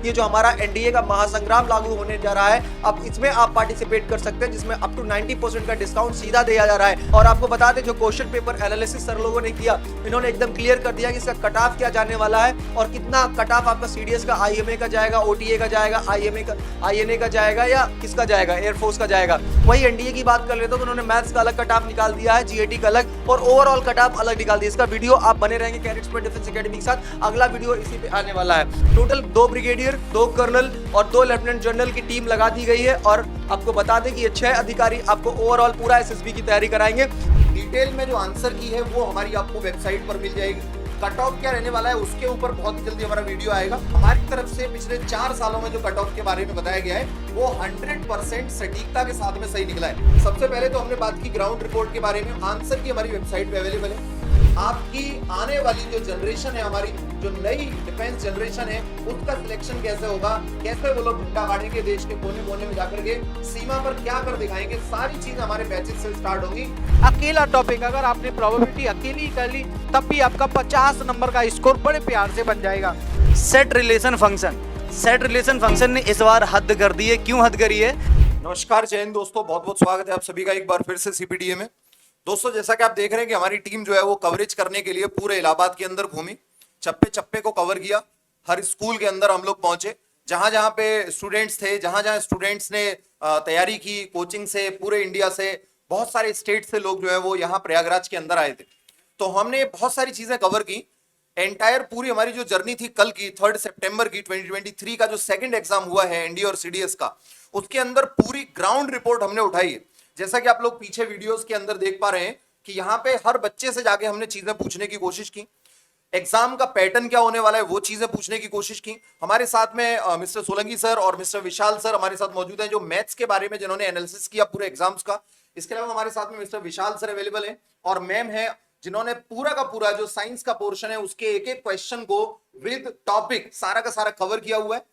ये जो हमारा एनडीए का महासंग्राम लागू होने जा रहा है, अब इसमें आप पार्टिसिपेट कर सकते हैं, जिसमें अप टू 90% का डिस्काउंट सीधा दिया जा रहा है। और आपको बता दें, जो क्वेश्चन पेपर एनालिसिस सर लोगों ने किया, इन्होंने एकदम क्लियर कर दिया कि इसका कट ऑफ क्या जाने वाला है और कितना कट ऑफ आपका सीडीएस का, आईएमए का जाएगा, ओटीए का जाएगा, आईएमए का, आईएनए का जाएगा या किसका जाएगा, एयरफोर्स का जाएगा। वही एनडीए की बात कर लेते तो उन्होंने मैथ्स का अलग कट ऑफ निकाल दिया है, जीएटी का अलग और ओवरऑल कट ऑफ अलग निकाल दिया। इसका वीडियो आप बने रहेंगे कैडेट्स पर डिफेंस एकेडमी के साथ, अगला वीडियो इसी पे आने वाला है। टोटल 2 ब्रिगेडियर, 2 कर्नल और 2 लेफ्टिनेंट जनरल की टीम लगा दी गई है और आपको बता दें कि ये 6 अधिकारी आपको ओवरऑल पूरा एसएसबी की तैयारी कराएंगे। डिटेल में जो आंसर की है वो हमारी आपको वेबसाइट पर मिल जाएगी। कट ऑफ क्या रहने वाला है उसके ऊपर बहुत ही जल्दी हमारा वीडियो आएगा। हमारी तरफ से पिछले 4 सालों में जो कट ऑफ के बारे में बताया गया है वो 100% सटीकता के साथ में सही निकला है। सबसे पहले तो हमने बात की ग्राउंड रिपोर्ट के बारे में, आंसर की हमारी वेबसाइट पे अवेलेबल है। आपकी आने वाली जो जनरेशन है, हमारी जो नई डिफेंस जनरेशन है, उसका सिलेक्शन कैसे होगा, कैसे वो लोग झंडा गाड़ेंगे देश के कोने कोने में जाकर के, सीमा पर क्या कर दिखाएंगे, सारी चीज हमारे बैचेस से स्टार्ट होगी। अकेला टॉपिक अगर आपने प्रोबेबिलिटी अकेली कर ली तब भी आपका 50 नंबर का स्कोर बड़े प्यार से बन जाएगा। सेट रिलेशन फंक्शन ने इस बार हद कर दी है। क्यों हद करी है? नमस्कार, जय हिंद दोस्तों, बहुत बहुत स्वागत है आप सभी का एक बार फिर से सीपीडीए में। दोस्तों, जैसा कि आप देख रहे हैं कि हमारी टीम जो है वो कवरेज करने के लिए पूरे इलाहाबाद के अंदर घूमी, चप्पे चप्पे को कवर किया, हर स्कूल के अंदर हम लोग पहुंचे, जहां जहां पे स्टूडेंट्स थे, जहां जहां स्टूडेंट्स ने तैयारी की कोचिंग से, पूरे इंडिया से, बहुत सारे स्टेट से लोग जो है वो यहाँ प्रयागराज के अंदर आए थे। तो हमने बहुत सारी चीजें कवर की। एंटायर पूरी हमारी जो जर्नी थी कल की 3 सितंबर की 2023 का जो सेकंड एग्जाम हुआ है एनडीए और सीडीएस का, उसके अंदर पूरी ग्राउंड रिपोर्ट हमने उठाई है। जैसा कि आप लोग पीछे वीडियोस के अंदर देख पा रहे हैं कि यहाँ पे हर बच्चे से जाके हमने चीजें पूछने की कोशिश की, एग्जाम का पैटर्न क्या होने वाला है वो चीजें पूछने की कोशिश की। हमारे साथ में मिस्टर सोलंकी सर और मिस्टर विशाल सर हमारे साथ मौजूद हैं, जो मैथ्स के बारे में जिन्होंने एनालिसिस किया पूरे एग्जाम्स का। इसके अलावा हमारे साथ में मिस्टर विशाल सर अवेलेबल है और मैम है जिन्होंने पूरा का पूरा जो साइंस का पोर्शन है उसके एक एक क्वेश्चन को विद टॉपिक सारा का सारा कवर किया हुआ है।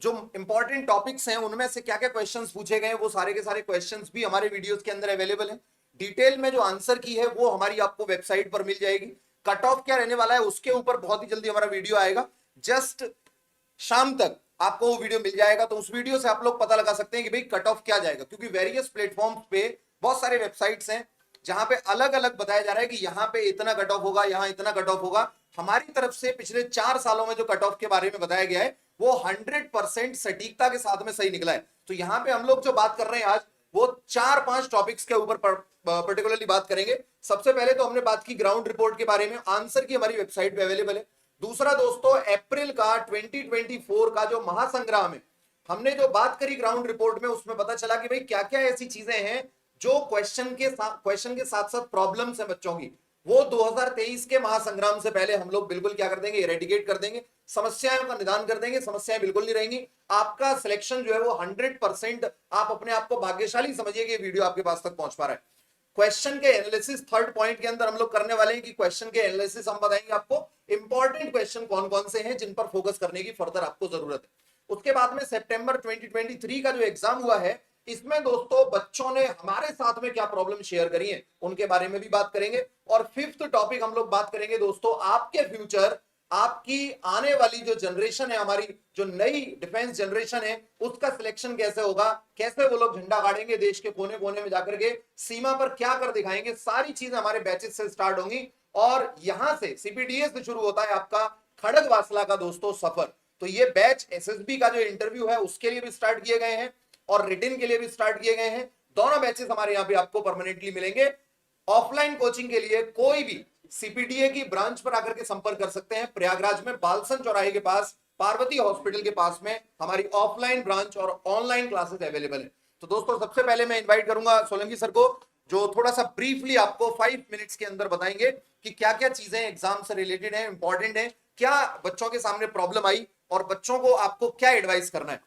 जो इंपॉर्टेंट टॉपिक्स हैं उनमें से क्या क्या क्वेश्चंस पूछे गए वो सारे के सारे क्वेश्चंस भी हमारे वीडियोस के अंदर अवेलेबल हैं। डिटेल में जो आंसर की है वो हमारी आपको वेबसाइट पर मिल जाएगी। कट ऑफ क्या रहने वाला है उसके ऊपर बहुत ही जल्दी हमारा वीडियो आएगा, जस्ट शाम तक आपको वो वीडियो मिल जाएगा। तो उस वीडियो से आप लोग पता लगा सकते हैं कि भाई कट ऑफ क्या जाएगा, क्योंकि वेरियस प्लेटफॉर्म पे बहुत सारे वेबसाइट्स हैं जहां पे अलग अलग बताया जा रहा है कि यहाँ पे इतना कट ऑफ होगा, यहाँ इतना कट ऑफ होगा। हमारी तरफ से पिछले 4 सालों में जो कट ऑफ के बारे में बताया गया है वो 100% सटीकता के साथ में सही निकला है। तो यहाँ पे हम लोग जो बात कर रहे हैं आज वो 4-5 टॉपिक्स के ऊपर पर्टिकुलरली बात करेंगे। सबसे पहले तो हमने बात की ग्राउंड रिपोर्ट के बारे में, आंसर की हमारी वेबसाइट पे अवेलेबल है। दूसरा दोस्तों, अप्रैल का 2024 का जो महासंग्राम है, हमने जो बात करी ग्राउंड रिपोर्ट में उसमें पता चला कि भाई क्या क्या ऐसी चीजें हैं जो क्वेश्चन के साथ साथ प्रॉब्लम्स है बच्चों की, वो 2023 के महासंग्राम से पहले हम लोग बिल्कुल क्या कर देंगे, इरेडिकेट कर देंगे, समस्याओं का निदान कर देंगे, समस्याएं बिल्कुल नहीं रहेंगी। आपका सिलेक्शन जो है वो 100%, आप अपने आप को भाग्यशाली समझिए कि ये वीडियो आपके पास तक पहुंच पा रहा है। क्वेश्चन के एनालिसिस थर्ड पॉइंट के अंदर हम लोग करने वाले हैं कि क्वेश्चन के एनालिसिस हम बताएंगे आपको इंपॉर्टेंट क्वेश्चन कौन कौन से हैं जिन पर फोकस करने की फर्दर आपको जरूरत है। उसके बाद में सितंबर 2023 का जो एग्जाम हुआ है, इसमें दोस्तों बच्चों ने हमारे साथ में क्या प्रॉब्लम शेयर करी है उनके बारे में भी बात करेंगे। और 5th टॉपिक हम लोग बात करेंगे दोस्तों, आपके फ्यूचर, आपकी आने वाली जो जनरेशन है, हमारी जो नई डिफेंस जनरेशन है, उसका सिलेक्शन कैसे होगा, कैसे वो लोग झंडा गाड़ेंगे देश के कोने कोने में जाकर के, सीमा पर क्या कर दिखाएंगे, सारी चीजें हमारे बैचेस से स्टार्ट होंगी। और यहां से सीपीडीए से शुरू होता है आपका खड़गवासला का दोस्तों सफर। तो ये बैच एसएसबी का जो इंटरव्यू है उसके लिए भी स्टार्ट किए गए हैं और रिटन के लिए भी स्टार्ट किए गए हैं। दोनों बैचेस हमारे यहाँ पे आपको परमानेंटली मिलेंगे। ऑफलाइन कोचिंग के लिए कोई भी सीपीडीए की ब्रांच पर आकर के संपर्क कर सकते हैं। प्रयागराज में बालसन चौराहे के पास, पार्वती हॉस्पिटल के पास में हमारी ऑफलाइन ब्रांच और ऑनलाइन क्लासेस अवेलेबल है। तो दोस्तों, सबसे पहले मैं इन्वाइट करूंगा सोलंकी सर को, जो थोड़ा सा ब्रीफली आपको 5 मिनट्स के अंदर बताएंगे कि क्या क्या चीजें एग्जाम से रिलेटेड है, इंपॉर्टेंट है, क्या बच्चों के सामने प्रॉब्लम आई और बच्चों को आपको क्या एडवाइस करना है।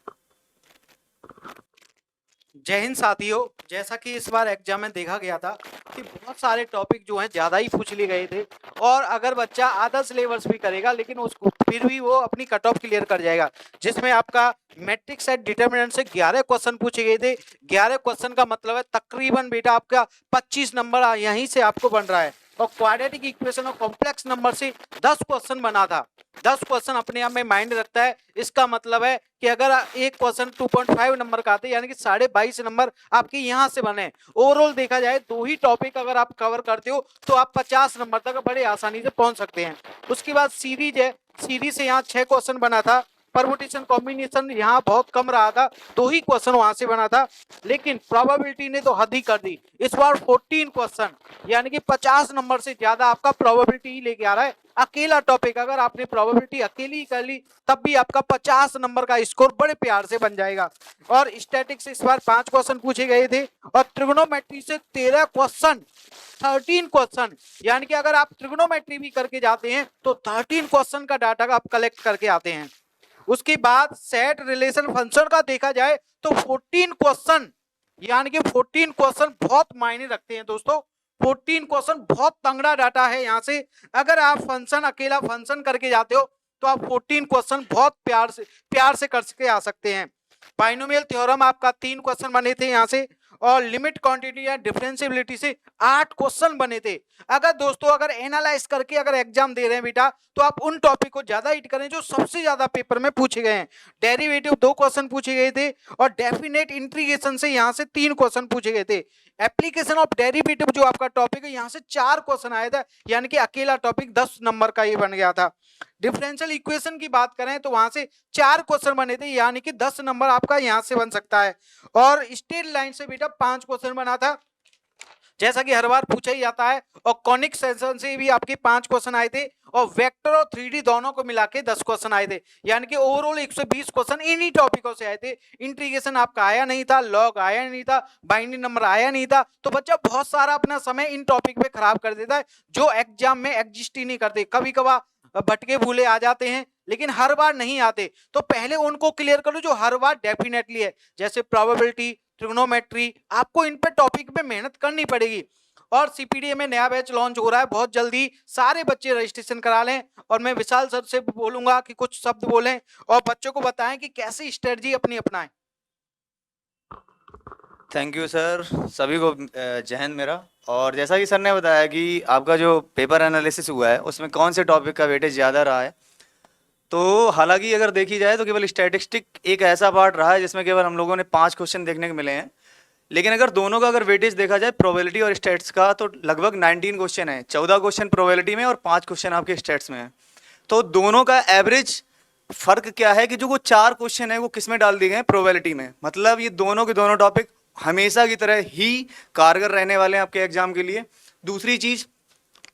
जय हिंद साथियों, जैसा कि इस बार एग्जाम में देखा गया था कि बहुत सारे टॉपिक जो हैं ज़्यादा ही पूछ लिए गए थे और अगर बच्चा आधा सिलेबस भी करेगा लेकिन उसको फिर भी वो अपनी कट ऑफ क्लियर कर जाएगा। जिसमें आपका मैट्रिक्स सेट डिटर्मिनेंट से 11 क्वेश्चन पूछे गए थे। 11 क्वेश्चन का मतलब है तकरीबन बेटा आपका 25 नंबर यहीं से आपको बन रहा है। और क्वाड्रेटिक इक्वेशन और कॉम्प्लेक्स नंबर से 10 क्वेश्चन बना था। 10 क्वेश्चन अपने आप में माइंड रखता है। इसका मतलब है कि अगर एक क्वेश्चन 2.5 नंबर का आते यानी कि 22.5 नंबर आपके यहाँ से बने। ओवरऑल देखा जाए 2 ही टॉपिक अगर आप कवर करते हो तो आप 50 नंबर तक बड़े आसानी से पहुंच सकते हैं। उसके बाद सीरीज है, सीरीज से यहाँ 6 क्वेश्चन बना था। परमुटेशन कॉम्बिनेशन यहाँ बहुत कम रहा था, 2 ही क्वेश्चन वहां से बना था। लेकिन प्रोबेबिलिटी ने तो हद ही कर दी। इस बार 14 क्वेश्चन यानी कि 50 नंबर से ज्यादा आपका प्रोबेबिलिटी ही लेके आ रहा है। अकेला टॉपिक अगर आपने प्रोबेबिलिटी अकेली ही कर ली तब भी आपका 50 नंबर का स्कोर बड़े प्यार से बन जाएगा। और स्टैटिक्स से इस बार 5 क्वेश्चन पूछे गए थे और ट्रिग्नोमेट्री से 13 क्वेश्चन, 13 क्वेश्चन यानी कि अगर आप ट्रिग्नोमेट्री भी करके जाते हैं तो 13 क्वेश्चन का डाटा आप कलेक्ट करके आते हैं। उसके बाद सेट रिलेशन फंक्शन का देखा जाए तो 14 क्वेश्चन यानी कि 14 क्वेश्चन बहुत मायने रखते हैं दोस्तों। 14 क्वेश्चन बहुत तंगड़ा डाटा है। यहाँ से अगर आप फंक्शन अकेला फंक्शन करके जाते हो तो आप 14 क्वेश्चन बहुत प्यार से करके आ सकते हैं। बाइनोमियल थ्योरम आपका 3 क्वेश्चन बने थे यहाँ से और लिमिट क्वांटिटी या डिफरेंशिएबिलिटी से 8 क्वेश्चन बने थे। अगर दोस्तों अगर एनालाइज करके अगर एग्जाम दे रहे हैं बेटा तो आप उन टॉपिक को ज्यादा हिट करें जो सबसे ज्यादा पेपर में पूछे गए हैं। डेरिवेटिव 2 क्वेश्चन पूछे गए थे और डेफिनेट इंटीग्रेशन से यहाँ से 3 क्वेश्चन पूछे गए थे। एप्लीकेशन ऑफ डेरिवेटिव जो आपका टॉपिक है यहाँ से 4 क्वेश्चन आया था यानी कि अकेला टॉपिक 10 नंबर का ये बन गया था। डिफरेंशियल इक्वेशन की बात करें तो वहां से 4 क्वेश्चन बने थे यानी कि 10 नंबर आपका यहाँ से बन सकता है। और स्ट्रेट लाइन से बेटा 5 क्वेश्चन बना था जैसा कि हर बार पूछा ही जाता है। और कॉनिक सेक्शन से भी आपके 5 क्वेश्चन आए थे और वेक्टर और 3D दोनों को मिला के 10 क्वेश्चन आए थे यानी कि ओवरऑल 120 क्वेश्चन इन्हीं टॉपिकों से आए थे। इंटीग्रेशन आपका आया नहीं था, लॉग आया नहीं था, बाइनरी नंबर आया नहीं था। तो बच्चा बहुत सारा अपना समय इन टॉपिक पे खराब कर देता है जो एग्जाम में एग्जिस्ट ही नहीं करते। कभी कभार भटके भूले आ जाते हैं लेकिन हर बार नहीं आते। तो पहले उनको क्लियर करो जो हर बार डेफिनेटली है, जैसे प्रोबेबिलिटी, ट्रिग्नोमेट्री। आपको इन पे टॉपिक पे मेहनत करनी पड़ेगी। और सीपीडीए में नया बैच लॉन्च हो रहा है बहुत जल्दी, सारे बच्चे रजिस्ट्रेशन करा लें। और मैं विशाल सर से बोलूंगा कि कुछ शब्द बोलें और बच्चों को बताएं कि कैसी स्ट्रेटजी अपनी अपनाएं। थैंक यू सर, सभी को जय हिंद मेरा। और जैसा कि सर ने बताया कि आपका जो पेपर एनालिसिस हुआ है उसमें कौन से टॉपिक का वेटेज ज़्यादा रहा है, तो हालांकि अगर देखी जाए तो केवल स्टैटिस्टिक एक ऐसा पार्ट रहा है जिसमें केवल हम लोगों ने 5 क्वेश्चन देखने को मिले हैं। लेकिन अगर दोनों का अगर वेटेज देखा जाए प्रोबेबिलिटी और स्टैट्स का तो लगभग 19 क्वेश्चन है। 14 क्वेश्चन प्रोबेबिलिटी में और 5 क्वेश्चन आपके स्टैट्स में है। तो दोनों का एवरेज फर्क क्या है कि जो वो 4 क्वेश्चन है वो किस में डाल दिए गए, प्रोबेबिलिटी में। मतलब ये दोनों के दोनों टॉपिक हमेशा की तरह ही कारगर रहने वाले हैं आपके एग्जाम के लिए। दूसरी चीज,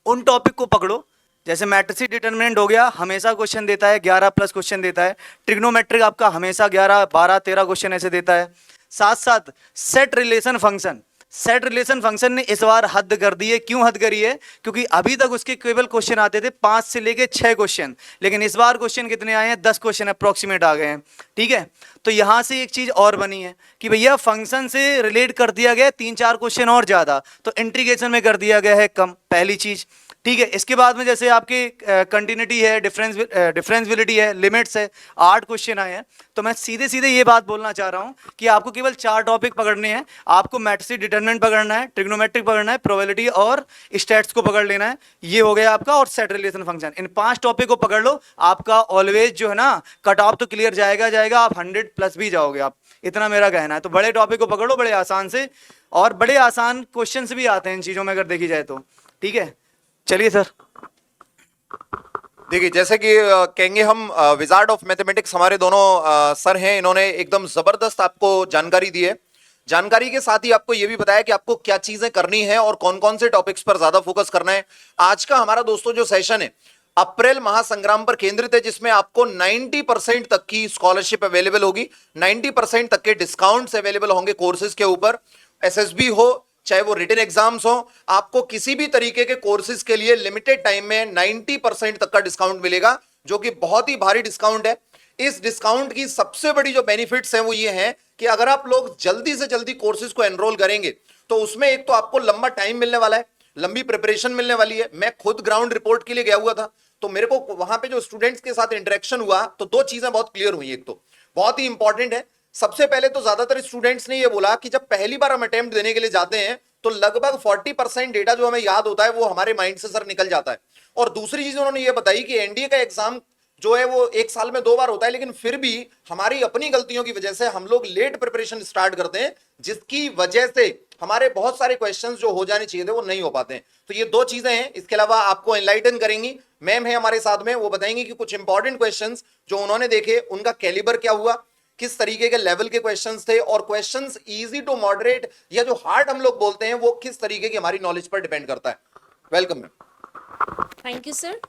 उन टॉपिक को पकड़ो जैसे मैट्रिक्स डिटर्मिनेंट हो गया, हमेशा क्वेश्चन देता है, 11 प्लस क्वेश्चन देता है। ट्रिग्नोमेट्रिक आपका हमेशा 11, 12, 13 क्वेश्चन ऐसे देता है। साथ साथ set relation function, set relation function ने इस बार हद कर दी है। क्यों हद करी है? क्योंकि अभी तक उसके केवल क्वेश्चन आते थे 5 से लेके 6 क्वेश्चन, लेकिन इस बार क्वेश्चन कितने आए हैं? 10 क्वेश्चन अप्रोक्सीमेट आ गए हैं। ठीक है, तो यहां से एक चीज और बनी है कि भैया फंक्शन से रिलेट कर दिया गया 3-4 क्वेश्चन और ज्यादा, तो इंटीग्रेशन में कर दिया गया है कम, पहली चीज। ठीक है, इसके बाद में जैसे आपकी कंटिन्यूटी है, डिफरेंशियबिलिटी है, लिमिट्स है, 8 क्वेश्चन आए हैं। तो मैं सीधे सीधे ये बात बोलना चाह रहा हूँ कि आपको केवल 4 टॉपिक पकड़ने हैं। आपको मैट्रिक्स डिटरमिनेंट पकड़ना है, ट्रिग्नोमेट्रिक पकड़ना है, प्रोबेबिलिटी और स्टैट्स को पकड़ लेना है। ये हो गया आपका, और सेट रिलेशन फंक्शन। इन 5 टॉपिक को पकड़ लो, आपका ऑलवेज जो है ना कट ऑफ तो क्लियर जाएगा, आप 100 प्लस भी जाओगे आप, इतना मेरा कहना है। तो बड़े टॉपिक को पकड़ो बड़े आसान से, और बड़े आसान क्वेश्चन भी आते हैं इन चीजों में अगर देखी जाए तो। ठीक है, चलिए सर। देखिए, जैसे कि कहेंगे हम विजार्ड ऑफ मैथमेटिक्स हमारे दोनों सर हैं, इन्होंने एकदम जबरदस्त आपको जानकारी दी है। जानकारी के साथ ही आपको यह भी बताया कि आपको क्या चीजें करनी है और कौन कौन से टॉपिक्स पर ज्यादा फोकस करना है। आज का हमारा दोस्तों जो सेशन है अप्रैल महासंग्राम पर केंद्रित है, जिसमें आपको 90% तक की स्कॉलरशिप अवेलेबल होगी, 90% तक के डिस्काउंट्स अवेलेबल होंगे कोर्सेज के ऊपर। एसएसबी हो चाहे वो रिटन एग्जाम्स हो, आपको किसी भी तरीके के कोर्सेज के लिए लिमिटेड टाइम में 90% तक का डिस्काउंट मिलेगा, जो कि बहुत ही भारी डिस्काउंट है। इस डिस्काउंट की सबसे बड़ी जो बेनिफिट्स हैं वो ये हैं कि अगर आप लोग जल्दी से जल्दी कोर्सेज को एनरोल करेंगे तो उसमें एक तो आपको लंबा टाइम मिलने वाला है, लंबी प्रिपरेशन मिलने वाली है। मैं खुद ग्राउंड रिपोर्ट के लिए गया हुआ था, तो मेरे को वहां पे जो स्टूडेंट्स के साथ इंटरेक्शन हुआ तो 2 चीजें बहुत क्लियर हुई। एक तो बहुत ही इंपॉर्टेंट है, सबसे पहले तो ज्यादातर स्टूडेंट्स ने ये बोला कि जब पहली बार हम अटेम्प्ट देने के लिए जाते हैं तो लगभग 40% डेटा जो हमें याद होता है वो हमारे माइंड से सर निकल जाता है। और दूसरी चीज उन्होंने ये बताई कि एनडीए का एग्जाम जो है वो एक साल में 2 बार होता है, लेकिन फिर भी हमारी अपनी गलतियों की वजह से हम लोग लेट प्रिपरेशन स्टार्ट करते हैं, जिसकी वजह से हमारे बहुत सारे क्वेश्चंस जो हो जाने चाहिए थे वो नहीं हो पाते हैं। तो ये 2 चीजें हैं। इसके अलावा आपको एनलाइटन करेंगी मैम है हमारे साथ में, वो बताएंगे कि कुछ इंपॉर्टेंट क्वेश्चंस जो उन्होंने देखे उनका कैलिबर क्या हुआ, किस तरीके के लेवल के क्वेश्चंस थे, और क्वेश्चंस इजी टू मॉडरेट या जो हार्ड हम लोग बोलते हैं वो किस तरीके की हमारी नॉलेज पर डिपेंड करता है। Welcome ma'am. Thank you sir.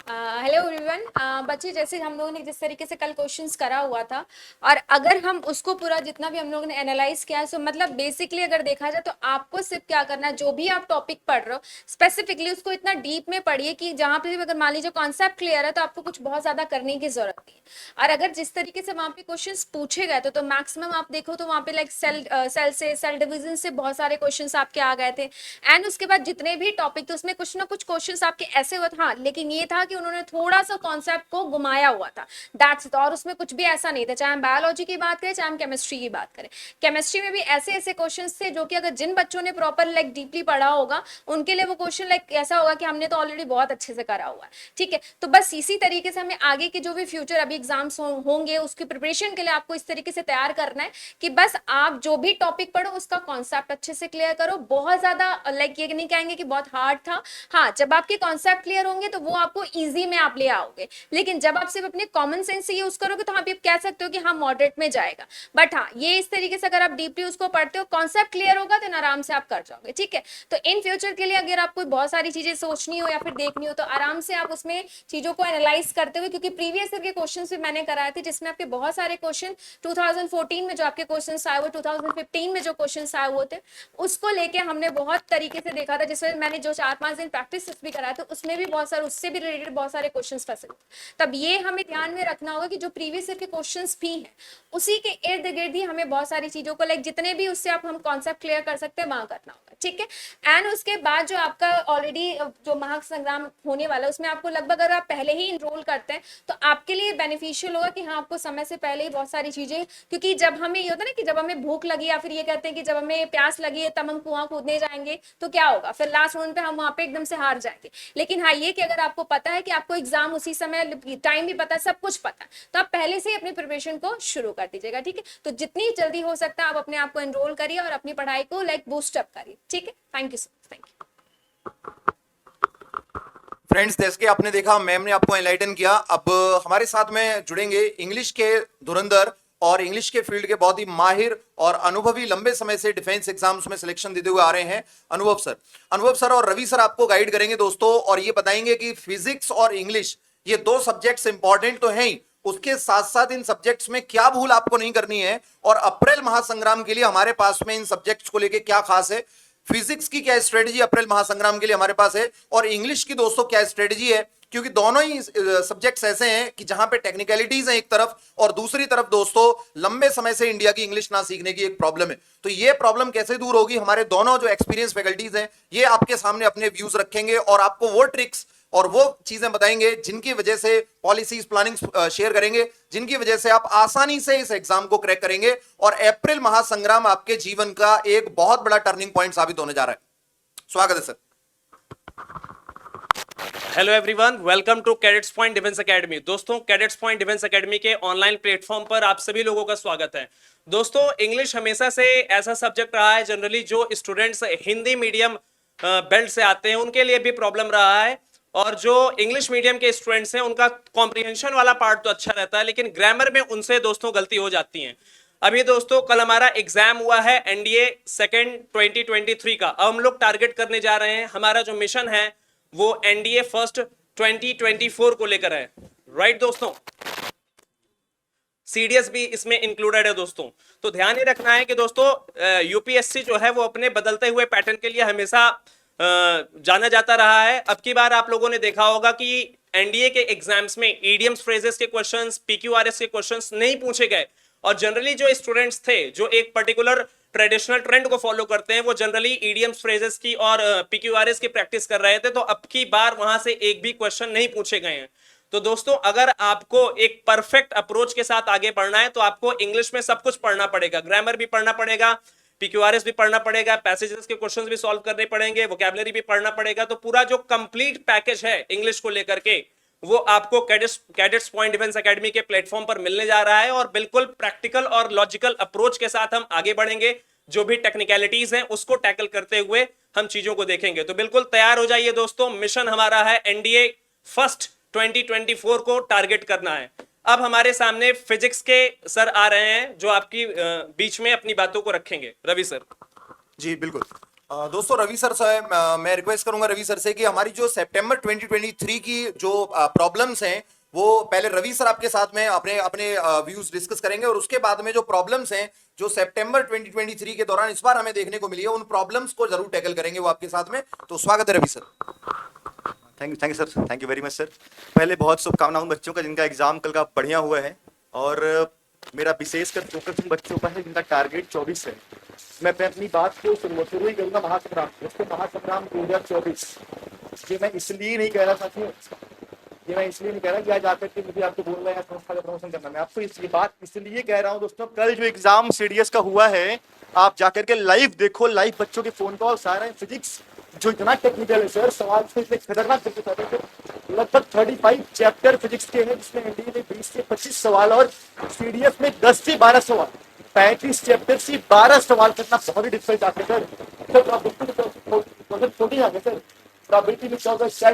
Hello everyone. बच्चे, जैसे हम लोगों ने जिस तरीके से कल क्वेश्चंस करा हुआ था, और अगर हम उसको पूरा जितना भी हम लोगों ने एनालाइज किया है, सो मतलब बेसिकली अगर देखा जाए तो आपको सिर्फ क्या करना है, जो भी आप टॉपिक पढ़ रहे हो स्पेसिफिकली उसको इतना डीप में पढ़िए कि जहाँ पे भी अगर मान लीजिए कॉन्सेप्ट क्लियर है तो आपको कुछ बहुत ज्यादा करने की जरूरत नहीं है। और अगर जिस तरीके से वहाँ पे क्वेश्चन पूछे गए तो मैक्सिमम आप देखो तो वहाँ पे लाइक सेल डिवीजन से बहुत सारे क्वेश्चन आपके आ गए थे। एंड उसके बाद जितने भी टॉपिक थे उसमें कुछ ना कुछ क्वेश्चन आपके ऐसे हुए थे, हाँ, लेकिन ये था कि उन्होंने थोड़ा सा कॉन्सेप्ट को घुमाया हुआ था, दैट्स इट। और उसमें कुछ भी ऐसा नहीं था, चाहे हम बायोलॉजी की बात करें चाहे हम केमिस्ट्री की बात करें। केमिस्ट्री में भी ऐसे ऐसे क्वेश्चंस थे जो कि अगर जिन बच्चों ने प्रॉपर लाइक डीपली पढ़ा होगा उनके लिए वो क्वेश्चन लाइक ऐसा होगा कि हमने तो ऑलरेडी बहुत अच्छे से करा हुआ है, ठीक है। तो बस इसी तरीके से हमें आगे के जो भी फ्यूचर अभी एग्जाम्स होंगे उसकी प्रिपरेशन के लिए आपको इस तरीके से तैयार करना है कि बस आप जो भी टॉपिक पढ़ो उसका कॉन्सेप्ट अच्छे से क्लियर करो। बहुत ज्यादा लाइक ये नहीं कहेंगे कि बहुत हार्ड था, हाँ, जब आपके कॉन्सेप्ट क्लियर होंगे तो वो आपको इजी में आप ले आओगे। लेकिन जब आप सिर्फ अपने कॉमन सेंस से यूज करोगे तो आप कह सकते हो कि हाँ मॉडरेट में जाएगा, बट हाँ ये इस तरीके से अगर आप डीपली उसको पढ़ते हो, कॉन्सेप्ट क्लियर होगा तो आराम से आप कर जाओगे, ठीक है। तो इन फ्यूचर के लिए अगर आपको बहुत सारी चीजें सोचनी हो या फिर देखनी हो तो आराम से आप उसमें चीजों को एनालाइज करते हुए, क्योंकि प्रीवियस ईयर के क्वेश्चन भी मैंने कराए थे जिसमें आपके बहुत सारे क्वेश्चन 2014 में जो आपके क्वेश्चन आए हुए, 2015 में जो क्वेश्चन आए हुए थे उसको लेके हमने बहुत तरीके से देखा था, जिसमें मैंने जो 4-5 दिन प्रैक्टिस भी कराया था उसमें भी बहुत सारे उससे भी रिलेटेड बहुत सारे क्वेश्चंस फंसे। तब ये हमें ध्यान में रखना होगा कि जो प्रीवियस ईयर के क्वेश्चंस भी हैं उसी के इर्द गिर्द ही हमें बहुत सारी चीजों को लाइक जितने भी उससे आप हम कॉन्सेप्ट क्लियर कर सकते हैं वहां करना होगा, ठीक है। एंड उसके बाद जो आपका ऑलरेडी जो महासंग्राम होने वाला है उसमें आपको लगभग अगर आप पहले ही इनरोल करते हैं तो आपके लिए बेनिफिशियल होगा कि हाँ आपको समय से पहले ही बहुत सारी चीजें, क्योंकि जब हमें ये होता है ना कि जब हमें भूख लगी या फिर ये कहते हैं कि जब हमें प्यास लगी है तब हम कुआं कूदने जाएंगे तो क्या होगा, फिर लास्ट मोमेंट पे हम वहां पे एकदम से हार जाएंगे। लेकिन हाँ ये कि अगर आपको पता है कि आपको एग्जाम उसी समय, टाइम भी पता है, सब कुछ पता है, तो आप पहले से ही अपनी प्रिपरेशन को शुरू कर दीजिएगा, ठीक है। तो जितनी जल्दी हो सकता है आप अपने आप को एनरोल करिए और अपनी पढ़ाई को लाइक बूस्ट अप करिए, ठीक है। Thank you sir, thank you. Friends, जैसे कि आपने देखा मैम ने आपको एनलाइटन किया। अब हमारे साथ में जुड़ेंगे इंग्लिश के धुरंधर और इंग्लिश के फील्ड के बहुत ही माहिर और अनुभवी, लंबे समय से डिफेंस एग्जाम्स में सिलेक्शन देते हुए आ रहे हैं अनुभव सर। अनुभव सर और रवि सर आपको गाइड करेंगे दोस्तों, और ये बताएंगे कि फिजिक्स और इंग्लिश ये 2 सब्जेक्ट्स इंपॉर्टेंट तो हैं ही, उसके साथ साथ इन सब्जेक्ट्स में क्या भूल आपको नहीं करनी है, और अप्रैल महासंग्राम के लिए हमारे पास में इन सब्जेक्ट्स को लेके क्या खास है, फिजिक्स की क्या स्ट्रेटजी अप्रैल महासंग्राम के लिए हमारे पास है, और इंग्लिश की दोस्तों क्या स्ट्रेटजी है, क्योंकि दोनों ही सब्जेक्ट्स ऐसे हैं कि जहां पे टेक्निकलिटीज हैं एक तरफ, और दूसरी तरफ दोस्तों लंबे समय से इंडिया की इंग्लिश ना सीखने की एक प्रॉब्लम है। तो ये प्रॉब्लम कैसे दूर होगी, हमारे दोनों जो एक्सपीरियंस फैकल्टीज हैं ये आपके सामने अपने व्यूज रखेंगे और आपको वो ट्रिक्स और वो चीजें बताएंगे जिनकी वजह से पॉलिसीज प्लानिंग शेयर करेंगे, जिनकी वजह से आप आसानी से इस एग्जाम को क्रैक करेंगे, और अप्रैल महासंग्राम आपके जीवन का एक बहुत बड़ा टर्निंग पॉइंट साबित होने जा रहा है। स्वागत है sir. Hello everyone, welcome to cadets point defence academy. दोस्तों, कैडेट्स पॉइंट डिफेंस एकेडमी के ऑनलाइन प्लेटफॉर्म पर आप सभी लोगों का स्वागत है। दोस्तों, इंग्लिश हमेशा से ऐसा सब्जेक्ट रहा है, जनरली जो स्टूडेंट्स हिंदी मीडियम बेल्ट से आते हैं उनके लिए भी प्रॉब्लम रहा है, और जो इंग्लिश मीडियम के स्टूडेंट्स हैं उनका कॉम्प्रिहेंशन वाला पार्ट तो अच्छा रहता है, लेकिन ग्रामर में उनसे दोस्तों गलती हो जाती है। अभी दोस्तों कल हमारा एग्जाम हुआ है एनडीए सेकेंड 2023 का। अब हम लोग टारगेट करने जा रहे हैं, हमारा जो मिशन है वो एनडीए फर्स्ट 2024 को लेकर है, राइट दोस्तों। सीडीएस भी इसमें इंक्लूडेड है दोस्तों। तो ध्यान ही रखना है कि दोस्तों यूपीएससी जो है वो अपने बदलते हुए पैटर्न के लिए हमेशा जाना जाता रहा है। अब की बार आप लोगों ने देखा होगा कि एनडीए के एग्जाम्स में ईडियम्स फ्रेजेस के क्वेश्चंस, पीक्यूआरएस के क्वेश्चंस नहीं पूछे गए, और जनरली जो स्टूडेंट्स थे जो एक पर्टिकुलर ट्रेडिशनल ट्रेंड को फॉलो करते हैं वो जनरली ईडियम्स फ्रेजेस की और पीक्यूआरएस की प्रैक्टिस कर रहे थे, तो अब की बार वहां से एक भी क्वेश्चन नहीं पूछे गए हैं। तो दोस्तों अगर आपको एक परफेक्ट अप्रोच के साथ आगे बढ़ना है तो आपको इंग्लिश में सब कुछ पढ़ना पड़ेगा, ग्रामर भी पढ़ना पड़ेगा, PQRS भी पढ़ना पड़ेगा, पैसेजेस के क्वेश्चंस भी सॉल्व करने पड़ेंगे, वोकैबुलरी भी पढ़ना पड़ेगा। तो पूरा जो कंप्लीट पैकेज है इंग्लिश को लेकर के वो आपको कैडेट्स पॉइंट डिफेंस एकेडमी के प्लेटफॉर्म पर मिलने जा रहा है और बिल्कुल प्रैक्टिकल और लॉजिकल अप्रोच के साथ हम आगे बढ़ेंगे। जो भी टेक्निकलिटीज हैं उसको टैकल करते हुए हम चीजों को देखेंगे। तो बिल्कुल तैयार हो जाइए दोस्तों, मिशन हमारा है एनडीए फर्स्ट 2024 को टारगेट करना है। अब हमारे सामने फिजिक्स के सर आ रहे हैं जो आपकी बीच में अपनी बातों को रखेंगे। रवि सर। जी बिल्कुल। दोस्तों रवि सर से मैं रिक्वेस्ट करूंगा रवि सर से कि हमारी जो सितंबर 2023 की जो प्रॉब्लम्स हैं वो पहले रवि सर आपके साथ में अपने अपने व्यूज डिस्कस करेंगे और उसके बाद में जो प्रॉब्लम्स हैं जो सितंबर 2023 के दौरान इस बार हमें देखने को मिली है उन प्रॉब्लम्स को जरूर टैकल करेंगे वो आपके साथ में। तो स्वागत है Ravi sir. Thank you sir, thank you very much sir. पहले बहुत शुभकामनाएं बच्चों का जिनका एग्जाम कल का बढ़िया हुआ है और मेरा विशेषकर फोकस उन बच्चों का है जिनका टारगेट 24 है। मैं अपनी बात को शुरू ही करूंगा महासंग्राम, दोस्तों महासंग्राम 2024। ये मैं इसलिए नहीं कह रहा साथियों, ये मैं इसलिए नहीं कह रहा कि आज आकर के मुझे आपको बोल रहा है संस्था का प्रमोशन करना। मैं आपको ये बात इसलिए कह रहा हूँ दोस्तों, कल जो एग्जाम सीडीएस का हुआ है आप जाकर के लाइव देखो, लाइव बच्चों के फोन कॉल्स आ रहे हैं। फिजिक्स जो इतना टेक्निकल है सर, सवाल से इतने खतरनाक लगभग 35 चैप्टर फिजिक्स के हैं जिसमें एनडीए में 20 से 25 सवाल और सीडीएस में 10 से 12 सवाल, 35 चैप्टर से 12 सवाल करना बहुत ही डिफिकल्ट आते सर। छोटी आगे सर, प्रोबेबिलिटी में 4 सवाल सर,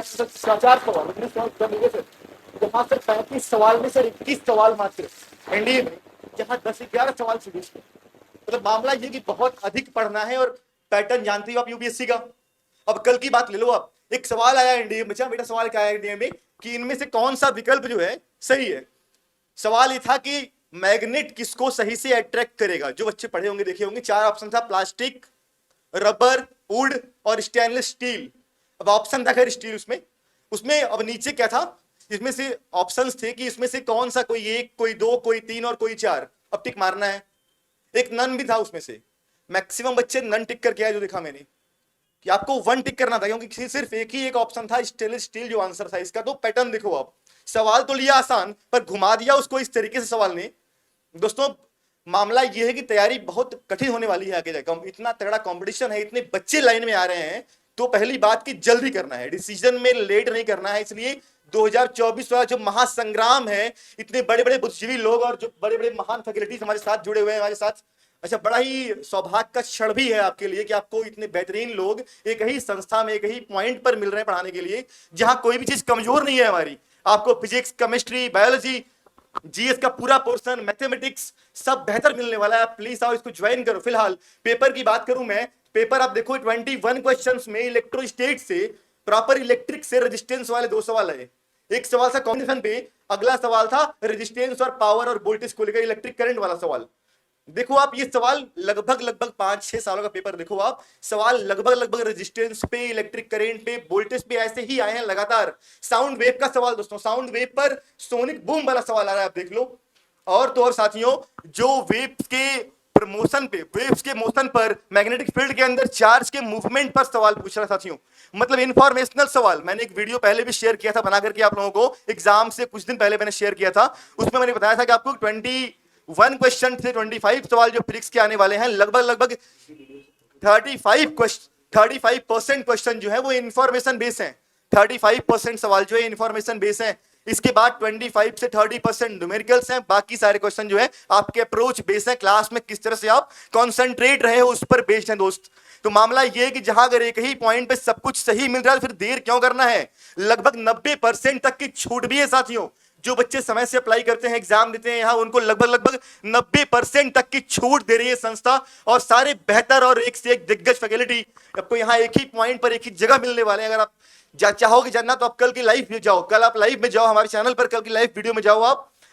जहाँ सर 35 सवाल में सर 21 सवाल मात्र एनडीए में, जहाँ 10 से 11 सवाल फिजिक्स में। मतलब मामला ये कि बहुत अधिक पढ़ना है और पैटर्न जानते हो आप यूपीएससी का। अब कल की बात ले लो आप, एक सवाल आया एनडीए में, बेटा सवाल क्या आया एनडीए में कि इनमें से कौन सा विकल्प जो है सही है। सवाल ये था कि मैग्नेट किसको सही से अट्रैक्ट करेगा। जो बच्चे पढ़े होंगे देखे होंगे, 4 ऑप्शन था, प्लास्टिक, रबर, वुड और स्टेनलेस स्टील। अब ऑप्शन था खैर स्टील उसमें अब नीचे क्या था, इसमें से ऑप्शंस थे कि इसमें से कौन सा, कोई 1, कोई 2, कोई 3 और कोई 4। अब टिक मारना है। एक नन भी था उसमें से, मैक्सिमम बच्चे नन टिक करके आए जो देखा मैंने, कि आपको 1 टिक करना था क्योंकि सिर्फ एक ऑप्शन था स्टेनलेस स्टील जो आंसर था इसका। तो पैटर्न देखो आप, सवाल तो लिया आसान पर घुमा दिया उसको इस तरीके से सवाल ने। दोस्तों मामला यह है कि तैयारी बहुत कठिन होने वाली है आगे जाकर, इतना तगड़ा कंपटीशन है, इतने बच्चे लाइन में आ रहे हैं। तो पहली बात की जल्दी करना है, डिसीजन में लेट नहीं करना है। इसलिए 2024 वाला जो महासंग्राम है, इतने बड़े बड़े बुद्धिजीवी लोग और जो बड़े बड़े महान फैकल्टीज हमारे साथ जुड़े हुए हैं हमारे साथ। अच्छा, बड़ा ही सौभाग्य का क्षण भी है आपके लिए कि आपको इतने बेहतरीन लोग एक ही संस्था में एक ही पॉइंट पर मिल रहे हैं पढ़ाने के लिए, जहां कोई भी चीज कमजोर नहीं है हमारी। आपको फिजिक्स, केमिस्ट्री, बायोलॉजी, जीएस का पूरा पोर्शन, मैथमेटिक्स सब बेहतर मिलने वाला है। आप प्लीज आओ, इसको ज्वाइन करो। फिलहाल पेपर की बात करूं मैं, पेपर आप देखो 21 क्वेश्चंस में इलेक्ट्रोस्टेट से, प्रॉपर इलेक्ट्रिक से रेजिस्टेंस वाले 2 सवाल आए। एक सवाल था कॉम्बिनेशन पे, अगला सवाल था रेजिस्टेंस और पावर और वोल्टेज को लेकर इलेक्ट्रिक करंट वाला सवाल। देखो आप ये सवाल लगभग 5-6 सालों का पेपर देखो आप, सवाल लगभग रेजिस्टेंस पे, इलेक्ट्रिक करंट पे, वोल्टेज पे ऐसे ही आए हैं लगातार। साउंड वेव का सवाल दोस्तों, साउंड वेव पर सोनिक बूम वाला सवाल आ रहा है, आप देख लो। और तो और साथियों, जो वेव्स के मोशन पे, वेव्स के मोशन पर मैग्नेटिक फील्ड के अंदर चार्ज के मूवमेंट पर सवाल पूछ रहा है साथियों, मतलब इंफॉर्मेशनल सवाल। मैंने एक वीडियो पहले भी शेयर किया था बना करके आप लोगों को, एग्जाम से कुछ दिन पहले मैंने शेयर किया था। उसमें मैंने बताया था कि आपको 21 क्वेश्चन से 25 सवाल जो फिजिक्स के आने वाले हैं, लगभग 35% क्वेश्चन जो है वो इंफॉर्मेशन बेस है। 35% सवाल जो है इंफॉर्मेशन बेस है। इसके बाद 25 से 30% न्यूमेरिकल्स हैं, बाकी सारे क्वेश्चन जो है आपके अप्रोच बेस है, क्लास में किस तरह से आप कंसंट्रेट रहे हो उस पर बेस्ड है दोस्त। तो मामला ये है कि जहां अगर एक ही पॉइंट पे सब कुछ सही मिल रहा है फिर देर क्यों करना है। लगभग 90% तक की छूट भी है साथियों। जो बच्चे समय से अप्लाई करते हैं, एग्जाम देते हैं यहाँ, उनको लगभग 90% तक की छूट दे रही है संस्था, और सारे बेहतर और एक से एक दिग्गज फैकल्टी आपको यहाँ एक ही पॉइंट पर एक ही जगह मिलने वाले हैं। अगर आप चाहोगे जानना तो आप कल की लाइव में जाओ, कल आप लाइव में जाओ हमारे चैनल पर, कल की लाइव वीडियो में जाओ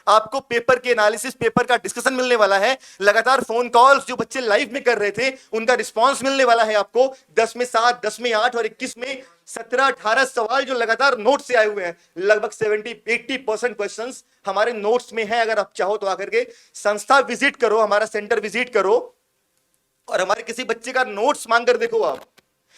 आपको पेपर के एनालिसिस, पेपर का डिस्कशन मिलने वाला है। लगातार फोन कॉल्स जो बच्चे लाइव में कर रहे थे उनका रिस्पांस मिलने वाला है आपको। 10 में 7, 10 में 8 और 21 में 17-18 सवाल जो लगातार नोट से आए हुए हैं। लगभग 70-80% क्वेश्चंस हमारे नोट्स में है। अगर आप चाहो तो आकर के संस्था विजिट करो, हमारा सेंटर विजिट करो और हमारे किसी बच्चे का नोट्स मांग कर देखो। आप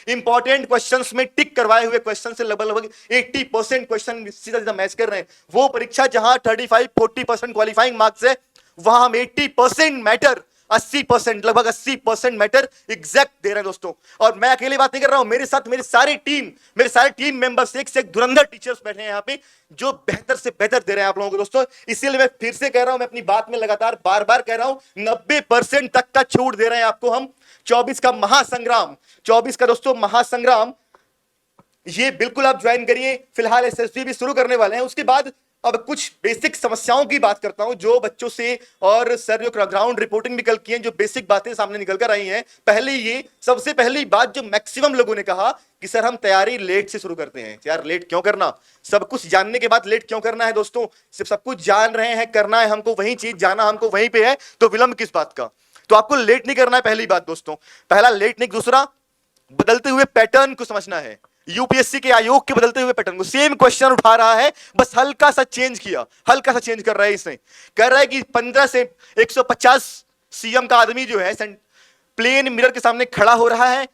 इंपॉर्टेंट क्वेश्चंस में टिक करवाए हुए क्वेश्चन से लगभग 80% क्वेश्चन सीधा सीधा मैच कर रहे हैं। वो परीक्षा जहां 35-40% क्वालिफाइंग मार्क्स है, वहां हम 80% मैटर 80%, लगभग 80% मैटर एग्जैक्ट दे रहे हैं दोस्तों। और मैं अकेले बात नहीं कर रहा हूं, मेरे साथ मेरी सारी टीम मेंबर्स, एक से एक धुरंधर टीचर्स बैठे हैं यहाँ पे, जो बेहतर से बेहतर दे रहे हैं आप लोगों को दोस्तों। इसीलिए मैं फिर से कह रहा हूं, मैं अपनी बात में लगातार बार बार कह रहा हूं, 90% तक का छूट दे रहे हैं आपको हम। 24 का महासंग्राम, 24 का दोस्तों महासंग्राम, ये बिल्कुल आप ज्वाइन करिए। फिलहाल एसएसबी भी शुरू करने वाले हैं। उसके बाद अब कुछ बेसिक समस्याओं की बात करता हूं जो बच्चों से, और सर जो ग्राउंड रिपोर्टिंग भी कल की है, जो बेसिक बातें सामने निकल कर आई हैं। पहले ये सबसे पहली बात जो मैक्सिमम लोगों ने कहा कि सर हम तैयारी लेट से शुरू करते हैं। यार लेट क्यों करना, सब कुछ जानने के बाद लेट क्यों करना है दोस्तों? सिर्फ सब कुछ जान रहे हैं, करना है हमको वही चीज, जाना हमको वहीं पे है, तो विलंब किस बात का? तो आपको लेट नहीं करना है, पहली बात दोस्तों, पहला लेट नहीं। दूसरा, बदलते हुए पैटर्न को समझना है। यूपीएससी के आयोग के बदलते हुए पैटर्न को, सेम क्वेश्चन उठा रहा है, बस हल्का सा चेंज किया, हल्का सा चेंज कर रहा है इसने। कह रहा है कि 15 से 150 सीएम का आदमी जो है प्लेन मिरर के सामने खड़ा हो रहा है,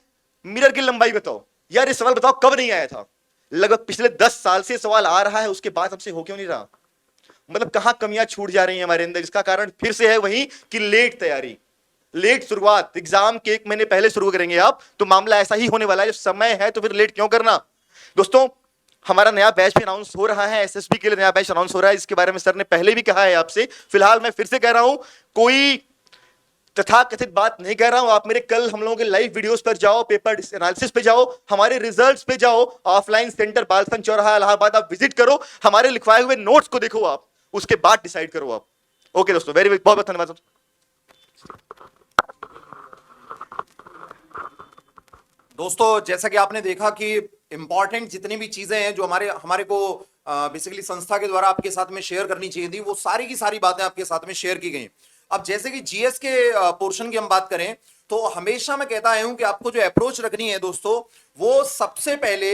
मिरर की लंबाई बताओ। यार ये सवाल बताओ कब नहीं आया था? लगभग पिछले 10 साल से सवाल आ रहा है, उसके बाद हमसे हो क्यों नहीं रहा? मतलब कहां कमियां छूट जा रही हैं हमारे अंदर? इसका कारण फिर से है वही कि लेट तैयारी, लेट शुरुआत। एग्जाम के 1 महीने पहले शुरू करेंगे आप तो मामला ऐसा ही होने वाला है। जब समय है तो फिर लेट क्यों करना दोस्तों? हमारा नया बैच भी अनाउंस हो रहा है, एसएसबी के लिए नया बैच अनाउंस हो रहा है, इसके बारे में सर ने पहले भी कहा है आपसे। फिलहाल मैं फिर से कह रहा हूं, कोई तथाकथित बात नहीं कह रहा हूं। आप मेरे कल हम लोगों के लाइव वीडियोस पर जाओ, पेपर एनालिसिस पे जाओ, हमारे रिजल्ट्स पे जाओ, ऑफलाइन सेंटर बालसन चौराहा इलाहाबाद आप विजिट करो, हमारे लिखवाए हुए नोट्स को देखो आप, उसके बाद डिसाइड करो आप। ओके दोस्तों, बहुत बहुत धन्यवाद। दोस्तों जैसा कि आपने देखा कि इंपॉर्टेंट जितनी भी चीजें हैं जो हमारे को बेसिकली संस्था के द्वारा आपके साथ में शेयर करनी चाहिए थी, वो सारी की सारी बातें आपके साथ में शेयर की गई। अब जैसे कि जीएस के पोर्शन की हम बात करें तो हमेशा मैं कहता आया हूं कि आपको जो अप्रोच रखनी है दोस्तों, वो सबसे पहले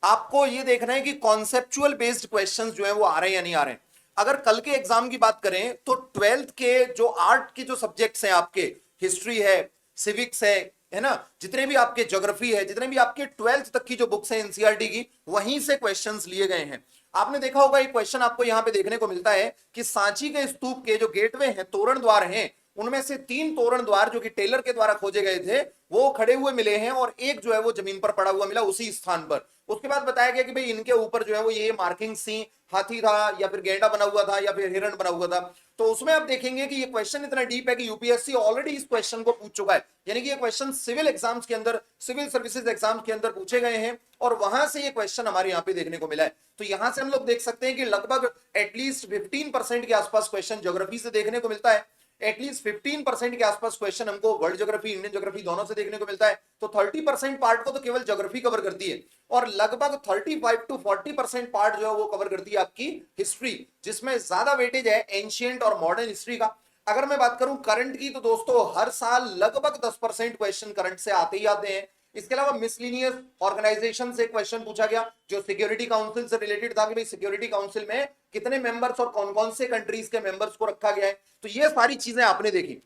आपको ये देखना है कि कॉन्सेप्चुअल बेस्ड क्वेश्चंस जो है वो आ रहे हैं या नहीं आ रहे हैं। अगर कल के एग्जाम की बात करें तो 12th के जो आर्ट के जो सब्जेक्ट्स हैं, आपके हिस्ट्री है, सिविक्स है ना, जितने भी आपके ज्योग्राफी है, जितने भी आपके 12th तक की जो बुक्स हैं एनसीईआरटी की, वहीं से क्वेश्चंस लिए गए हैं। आपने देखा होगा एक क्वेश्चन आपको यहां पे देखने को मिलता है कि सांची के स्तूप के जो गेटवे हैं, तोरण द्वार हैं, उनमें से 3 तोरण द्वार जो कि टेलर के द्वारा खोजे गए थे वो खड़े हुए मिले हैं और एक जो है वो जमीन पर पड़ा हुआ मिला उसी स्थान पर। उसके बाद बताया गया कि भाई इनके ऊपर जो है वो ये मार्किंग सी हाथी था या फिर गेंडा बना हुआ था या फिर हिरण बना हुआ था। तो उसमें आप देखेंगे कि ये क्वेश्चन इतना डीप है कि यूपीएससी ऑलरेडी इस क्वेश्चन को पूछ चुका है, यानी कि ये क्वेश्चन सिविल एग्जाम्स के अंदर, सिविल सर्विसेज एग्जाम्स के अंदर पूछे गए हैं और वहां से ये क्वेश्चन हमारे यहाँ पे देखने को मिला है। तो यहां से हम लोग देख सकते हैं कि लगभग एटलीस्ट 15% के आसपास क्वेश्चन ज्योग्राफी से देखने को मिलता है, एटलीस्ट 15% के आसपास क्वेश्चन हमको वर्ल्ड ज्योग्राफी, इंडियन ज्योग्राफी दोनों से देखने को मिलता है। तो 30% पार्ट को तो केवल ज्योग्राफी कवर करती है और लगभग 35 to 40% पार्ट जो है वो कवर करती है आपकी हिस्ट्री, जिसमें ज्यादा वेटेज है एंशिएंट और मॉडर्न हिस्ट्री का। अगर मैं बात करूं करंट की तो दोस्तों हर साल लगभग 10% क्वेश्चन करंट से आते ही आते हैं। इसके अलावा मिसलिनियस ऑर्गेनाइजेशन से क्वेश्चन पूछा गया जो सिक्योरिटी काउंसिल से रिलेटेड था कि भाई सिक्योरिटी काउंसिल में कितने मेंबर्स और कौन कौन से कंट्रीज के मेंबर्स को रखा गया है। तो ये सारी चीजें आपने देखी।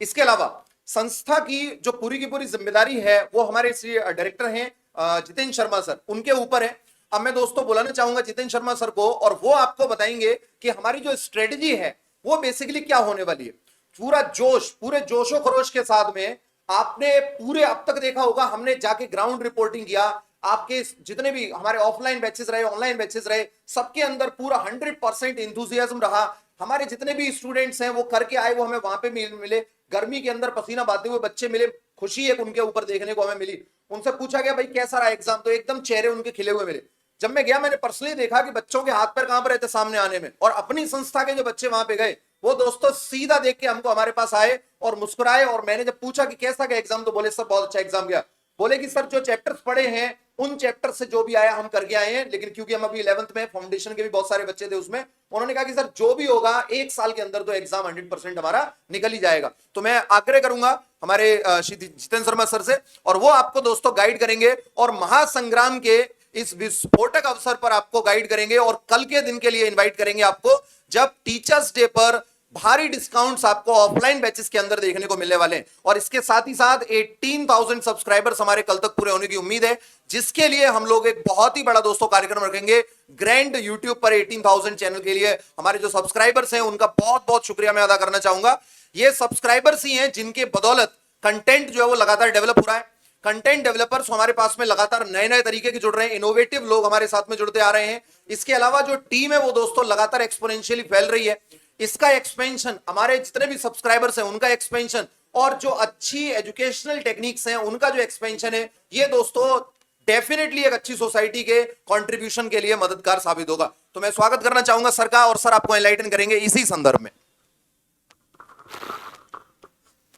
इसके अलावा संस्था की जो पूरी की पूरी जिम्मेदारी है वो हमारे डायरेक्टर हैं जितेंद्र शर्मा सर, उनके ऊपर है। अब मैं दोस्तों बुलाना चाहूंगा जितेंद्र शर्मा सर को और वो आपको बताएंगे कि हमारी जो स्ट्रेटजी है वो बेसिकली क्या होने वाली है। पूरा जोश, पूरे जोशो खरोश के साथ में आपने पूरे अब तक देखा होगा, हमने जाके ग्राउंड रिपोर्टिंग किया, आपके जितने भी हमारे ऑफलाइन बैचेस रहे, ऑनलाइन बैचेस रहे, सबके अंदर पूरा 100% इंथुजियाज्म रहा। हमारे जितने भी स्टूडेंट्स हैं वो करके आए, वो हमें वहां पे मिले, गर्मी के अंदर पसीना बहाते हुए बच्चे मिले, खुशी एक उनके ऊपर देखने को हमें मिली। उनसे पूछा गया भाई कैसा रहा एग्जाम, तो एकदम चेहरे उनके खिले हुए मिले। जब मैं गया मैंने पर्सनली देखा कि बच्चों के हाथ पैर कांप रहे थे सामने आने में, और अपनी संस्था के जो बच्चे वहां पे गए वो दोस्तों सीधा देख के हमको हमारे पास आए और मुस्कुराए। और मैंने जब पूछा कि कैसा गया एग्जाम तो बोले सर बहुत अच्छा एग्जाम गया। बोले कि सर जो चैप्टर्स पढ़े हैं उन चैप्टर से जो भी आया हम करके आए हैं, लेकिन क्योंकि हम अभी 11th में फाउंडेशन के भी बहुत सारे बच्चे थे उसमें, उन्होंने कहा कि सर जो भी होगा 1 साल के अंदर तो एग्जाम 100% हमारा निकल ही जाएगा। तो मैं आग्रह करूंगा हमारे श्री जितेंद्र शर्मा सर से, और वो आपको दोस्तों गाइड करेंगे और महासंग्राम के इस विस्फोटक अवसर पर आपको गाइड करेंगे और कल के दिन के लिए इन्वाइट करेंगे आपको, जब टीचर्स डे पर भारी डिस्काउंट्स आपको ऑफलाइन बैचेस के अंदर देखने को मिलने वाले हैं। और इसके साथ ही साथ 18,000 सब्सक्राइबर्स हमारे कल तक पूरे होने की उम्मीद है, जिसके लिए हम लोग एक बहुत ही बड़ा दोस्तों कार्यक्रम रखेंगे ग्रैंड यूट्यूब पर 18,000 चैनल के लिए। हमारे जो सब्सक्राइबर्स हैं उनका बहुत बहुत शुक्रिया मैं अदा करना चाहूंगा ये सब्सक्राइबर्स ही हैं जिनके बदौलत कंटेंट जो है वो लगातार डेवलप हो रहा है। कंटेंट डेवलपर्स हमारे पास में लगातार नए नए तरीके के जुड़ रहे हैं, इनोवेटिव लोग हमारे साथ में जुड़ते आ रहे हैं। इसके अलावा जो टीम है वो दोस्तों लगातार एक्सपोनेंशियली फैल रही है। इसका एक्सपेंशन, हमारे जितने भी सब्सक्राइबर्स हैं उनका एक्सपेंशन, और जो अच्छी एजुकेशनल टेक्निक्स हैं उनका जो एक्सपेंशन है, ये दोस्तों डेफिनेटली एक अच्छी सोसाइटी के कंट्रीब्यूशन के लिए मददगार साबित होगा। तो मैं स्वागत करना चाहूंगा सर का, और सर आपको एनलाइटन करेंगे इसी संदर्भ में।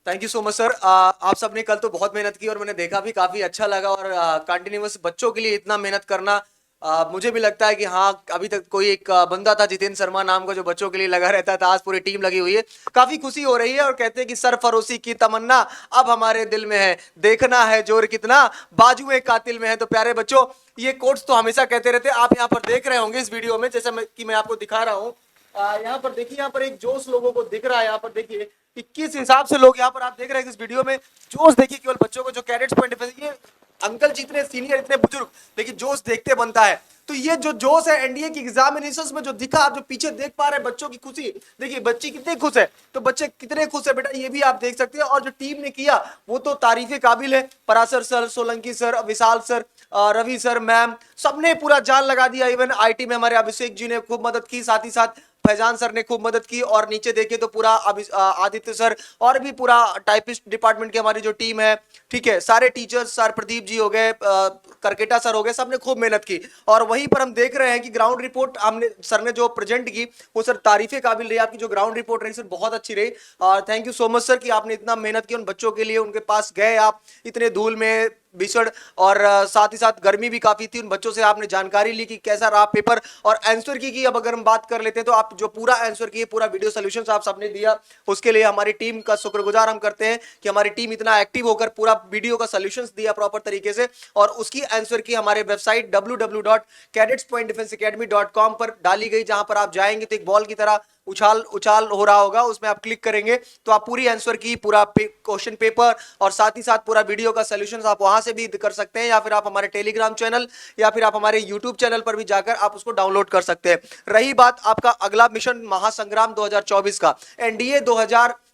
Thank you so much sir. आप सबने कल तो बहुत मेहनत की और मैंने देखा भी, काफी अच्छा लगा। और कंटिन्यूअस बच्चों के लिए इतना मेहनत करना, मुझे भी लगता है कि हाँ, अभी तक कोई एक बंदा था जितेंद्र शर्मा नाम का जो बच्चों के लिए लगा रहता था, आज पूरी टीम लगी हुई है। काफी खुशी हो रही है और कहते हैं कि सरफरोशी की तमन्ना अब हमारे दिल में है, देखना है जोर कितना बाजुए कातिल में है। तो प्यारे बच्चों, ये कोट्स तो हमेशा कहते रहते हैं। आप यहाँ पर देख रहे होंगे इस वीडियो में, जैसे कि मैं आपको दिखा रहा हूँ। यहाँ पर देखिए, यहाँ पर एक जोश लोगों को दिख रहा है। यहाँ पर देखिए कि किस हिसाब से लोग यहाँ पर आप देख रहे हैं इस वीडियो में जोश देखिए केवल बच्चों को, जो कैडेट्स पॉइंट डिफेंस, ये अंकल जी इतने सीनियर, इतने बुजुर्ग, लेकिन जोश देखते बनता है। तो ये जो जोश है एनडीए की एग्जामिनेशंस में जो दिखा, आप जो पीछे देख पा रहे हैं बच्चों की खुशी, देखिए बच्ची कितने खुश है, तो बच्चे कितने खुश है बेटा, ये भी आप देख सकते हैं। और जो टीम ने किया वो तो तारीफे काबिल है। पराशर सर, सोलंकी सर, विशाल सर, रवि सर, मैम, सबने पूरा जान लगा दिया। इवन आईटी में हमारे अभिषेक जी ने खूब मदद की, साथ ही साथ फैजान सर ने खूब मदद की। और नीचे देखिए तो पूरा आदित्य सर और भी पूरा टाइपिस्ट डिपार्टमेंट की हमारी जो टीम है, ठीक है, सारे टीचर्स, सर प्रदीप जी हो गए, करकेटा सर हो गए, सबने खूब मेहनत की। और वहीं पर हम देख रहे हैं कि ग्राउंड रिपोर्ट हमने सर ने जो प्रेजेंट की वो सर तारीफे काबिल रही। आपकी जो ग्राउंड रिपोर्ट रही सर बहुत अच्छी रही। और thank you so much sir कि आपने इतना मेहनत की उन बच्चों के लिए, उनके पास गए आप इतने धूल में बिछड़, और साथ ही साथ गर्मी भी काफी थी। उन बच्चों से आपने जानकारी ली कि कैसा रहा पेपर और आंसर की अब अगर हम बात कर लेते हैं तो आप जो पूरा आंसर की, पूरा वीडियो सॉल्यूशंस आप सबने दिया, उसके लिए हमारी टीम का शुक्रगुजार हम करते हैं कि हमारी टीम इतना एक्टिव होकर पूरा वीडियो का सॉल्यूशंस दिया प्रॉपर तरीके से। और उसकी आंसर की हमारे वेबसाइट www.cadetspointdefenseacademy.com पर डाली गई, जहां पर आप जाएंगे तो एक बॉल की तरह उछाल उछाल हो रहा होगा, उसमें आप क्लिक करेंगे तो आप पूरी आंसर की, पूरा क्वेश्चन पेपर और साथ ही साथ पूरा वीडियो का सॉल्यूशन आप वहां से भी कर सकते हैं, या फिर आप हमारे टेलीग्राम चैनल या फिर आप हमारे यूट्यूब चैनल पर भी जाकर आप उसको डाउनलोड कर सकते हैं। रही बात आपका अगला मिशन महासंग्राम 2024 का,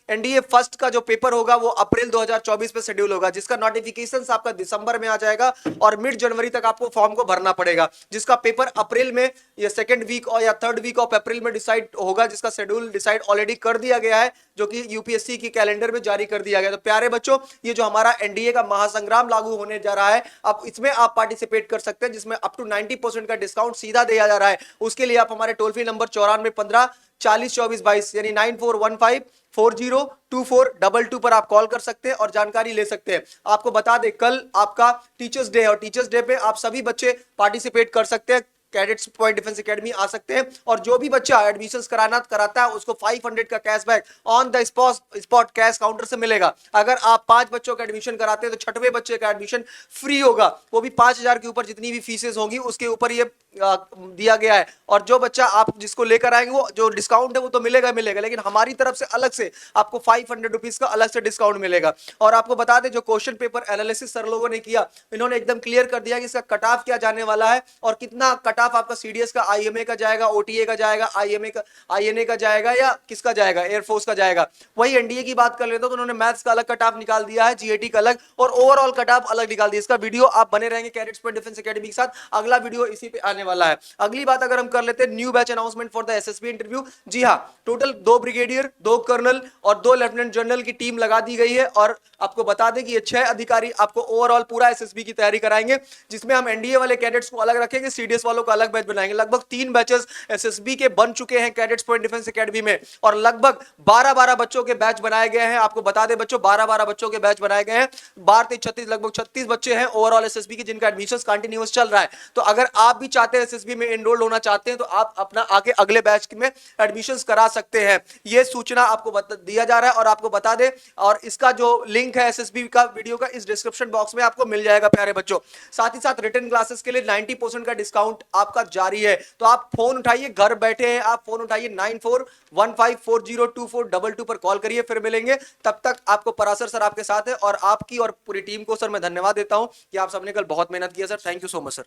एनडीए फर्स्ट का जो पेपर होगा वो अप्रैल 2024 में शेड्यूल होगा, जिसका नोटिफिकेशन आपका दिसंबर में आ जाएगा और मिड जनवरी तक आपको फॉर्म को भरना पड़ेगा, जिसका पेपर अप्रैल में या सेकंड वीक और या थर्ड वीक ऑफ अप्रैल में डिसाइड होगा, जिसका शेड्यूल डिसाइड ऑलरेडी कर दिया गया है, जो कि यूपीएससी की कैलेंडर में जारी कर दिया गया। तो प्यारे बच्चों, ये जो हमारा एनडीए का महासंग्राम लागू होने जा रहा है, अब इसमें आप पार्टिसिपेट कर सकते हैं, जिसमें अप टू 90% का डिस्काउंट सीधा दिया जा रहा है। उसके लिए आप हमारे टोल फ्री नंबर 9415 40 24 22 यानी 9415402422 पर आप कॉल कर सकते हैं और जानकारी ले सकते हैं। आपको बता दें, कल आपका टीचर्स डे है और टीचर्स डे पे आप सभी बच्चे पार्टिसिपेट कर सकते हैं, कैडेट्स पॉइंट डिफेंस एकेडमी आ सकते हैं। और जो भी बच्चा एडमिशंस कराता है उसको 500 का cashback on the spot cash counter से मिलेगा। अगर आप 5 बच्चों का एडमिशन कराते हैं तो 6वें बच्चे का एडमिशन फ्री होगा, वो भी 5000 के ऊपर जितनी भी फीसेस होंगी उसके ऊपर ये दिया गया है। और जो बच्चा आप जिसको लेकर आएंगे वो जो डिस्काउंट है वो तो मिलेगा, लेकिन हमारी तरफ से अलग से आपको 500 रुपीज का अलग से डिस्काउंट मिलेगा। और आपको बता दें, जो क्वेश्चन पेपर एनालिसिस सर लोगों ने किया, इन्होंने एकदम क्लियर कर दिया कि इसका कट ऑफ क्या जाने वाला है और कितना कट ऑफ आपका सीडीएस का, आईएमए का जाएगा, ओटीए का जाएगा, आईएनए का जाएगा या किसका जाएगा, एयरफोर्स का जाएगा। वही एनडीए की बात कर लेते हो तो उन्होंने मैथ्स का अलग कट ऑफ निकाल दिया है, जीएटी का अलग और ओवरऑल कट ऑफ अलग निकाल दिया। इसका वीडियो आप बने रहेंगे कैडेट्स पॉइंट डिफेंस एकेडमी के साथ, अगला वीडियो इसी पे आने वाला है। अगली बात अगर हम कर लेते हैं, new batch announcement for the SSB interview. जी हां, टोटल 2 ब्रिगेडियर, 2 कर्नल और 2 लेफ्टिनेंट जनरल की टीम लगा दी गई है। और आपको बता दें कि ये 6 अधिकारी आपको ओवरऑल पूरा एसएसबी की तैयारी कराएंगे, जिसमें हम एनडीए वाले कैडेट्स को अलग रखेंगे, सीडीएस वालों को अलग बैच बनाएंगे। लगभग 3 बैचेस एसएसबी के बन चुके हैं कैडेट्स पॉइंट डिफेंस एकेडमी में और लगभग 12-12 बच्चों के बैच बनाए गए हैं। आपको बता दें बच्चों, 12-12 बच्चों के बैच बनाए गए हैं। 12-36 लगभग 36 बच्चे हैं ओवरऑल एसएसबी के, जिनका एडमिशन कंटिन्यूअस चल रहा है। तो अगर आप भी चाहते हैं एसएसबी में एनरोल होना चाहते हैं तो आप अपना आगे अगले बैच में एडमिशंस करा सकते हैं। यह सूचना आपको दिया जा रहा है। और आपको बता दें, और इसका जो लिंक है एसएसबी का वीडियो का, इस डिस्क्रिप्शन बॉक्स में आपको मिल जाएगा प्यारे बच्चों। साथ ही साथ रिटन क्लासेस के लिए 90% का डिस्काउंट आपका जारी है। तो आप फोन उठाइए, घर बैठे हैं आप, फोन उठाइए, 9415402422 पर कॉल करिए। फिर मिलेंगे, तब तक आपको पराशर सर आपके साथ है और आपकी और पूरी टीम को सर मैं धन्यवाद देता हूं कि आप सबने कल बहुत मेहनत किया sir. Thank you so much sir.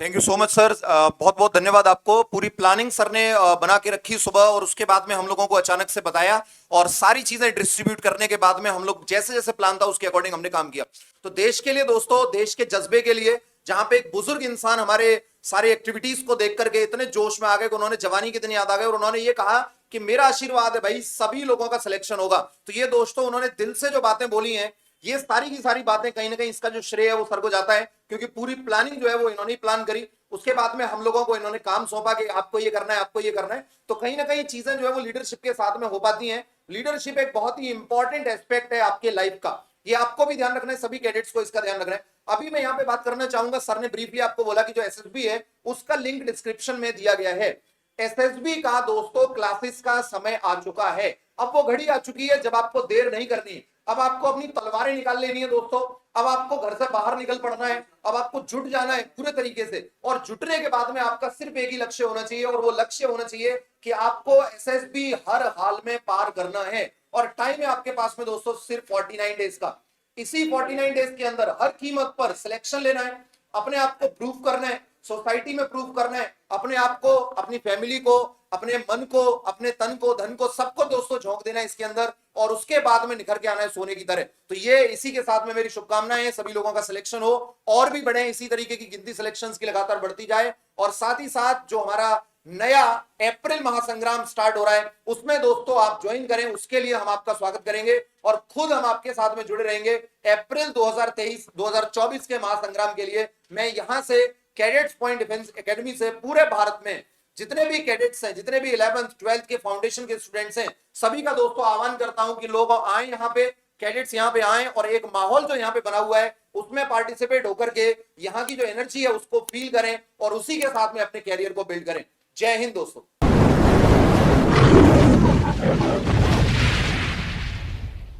Thank you so much sir, बहुत बहुत धन्यवाद आपको। पूरी प्लानिंग सर ने बना के रखी सुबह, और उसके बाद में हम लोगों को अचानक से बताया, और सारी चीजें डिस्ट्रीब्यूट करने के बाद में हम लोग जैसे जैसे प्लान था उसके अकॉर्डिंग हमने काम किया। तो देश के लिए दोस्तों, देश के जज्बे के लिए, जहां पे एक बुजुर्ग इंसान हमारे सारी एक्टिविटीज को देख करके इतने जोश में आ गए कि उन्होंने जवानी के दिन याद आ गए, और उन्होंने ये कहा कि मेरा आशीर्वाद है भाई सभी लोगों का सिलेक्शन होगा। तो ये दोस्तों उन्होंने दिल से जो बातें बोली हैं, ये सारी की सारी बातें कहीं ना कहीं इसका जो श्रेय है वो सर को जाता है, क्योंकि पूरी प्लानिंग जो है वो इन्होंने प्लान करी। उसके बाद में हम लोगों को इन्होंने काम सौंपा कि आपको ये करना है, आपको ये करना है। तो कहीं ना कहीं चीजें जो है वो लीडरशिप के साथ में हो पाती हैं। लीडरशिप एक बहुत ही इंपॉर्टेंट एस्पेक्ट है आपके लाइफ का, ये आपको भी ध्यान रखना है, सभी कैडेट्स को इसका ध्यान रखना है। अभी मैं यहाँ पे बात करना चाहूंगा, सर ने ब्रीफली आपको बोला कि जो एसएसबी है उसका लिंक डिस्क्रिप्शन में दिया गया है। एसएसबी का दोस्तों क्लासेस का समय आ चुका है। अब वो घड़ी आ चुकी है जब आपको देर नहीं करनी, अब आपको अपनी तलवारें निकाल लेनी है दोस्तों। अब आपको घर से बाहर निकल पड़ना है, अब आपको जुट जाना है पूरे तरीके से, और जुटने के बाद में आपका सिर्फ एक ही लक्ष्य होना चाहिए, और वो लक्ष्य होना चाहिए कि आपको एसएसबी हर हाल में पार करना है। और टाइम है आपके पास में दोस्तों सिर्फ 49 डेज का। इसी 49 डेज के अंदर हर कीमत पर सिलेक्शन लेना है, अपने आप को प्रूव करना है, सोसाइटी में प्रूव करना है, अपने आप को, अपनी फैमिली को, अपने मन को, अपने तन को, धन को, सबको दोस्तों झोंक देना है इसके अंदर, और उसके बाद में निखर के आना है सोने की तरह। तो ये इसी के साथ में मेरी शुभकामनाएं हैं, सभी लोगों का सिलेक्शन हो और भी बढ़े, इसी तरीके की गिनती सिलेक्शंस की लगातार बढ़ती जाए। और साथ ही साथ जो हमारा नया अप्रैल महासंग्राम स्टार्ट हो रहा है उसमें दोस्तों आप ज्वाइन करें, उसके लिए हम आपका स्वागत करेंगे और खुद हम आपके साथ में जुड़े रहेंगे। अप्रैल 2023-2024 के महासंग्राम के लिए मैं यहां से कैडेट्स पॉइंट डिफेंस एकेडमी से पूरे भारत में जितने भी कैडेट्स हैं, जितने भी 11th 12th के फाउंडेशन के स्टूडेंट्स हैं, सभी का दोस्तों आह्वान करता हूं कि लोग आए यहाँ पे, कैडेट्स यहाँ पे आए और एक माहौल जो यहाँ पे बना हुआ है उसमें पार्टिसिपेट होकर के यहाँ की जो एनर्जी है उसको फील करें और उसी के साथ में अपने कैरियर को बिल्ड करें। जय हिंद दोस्तों।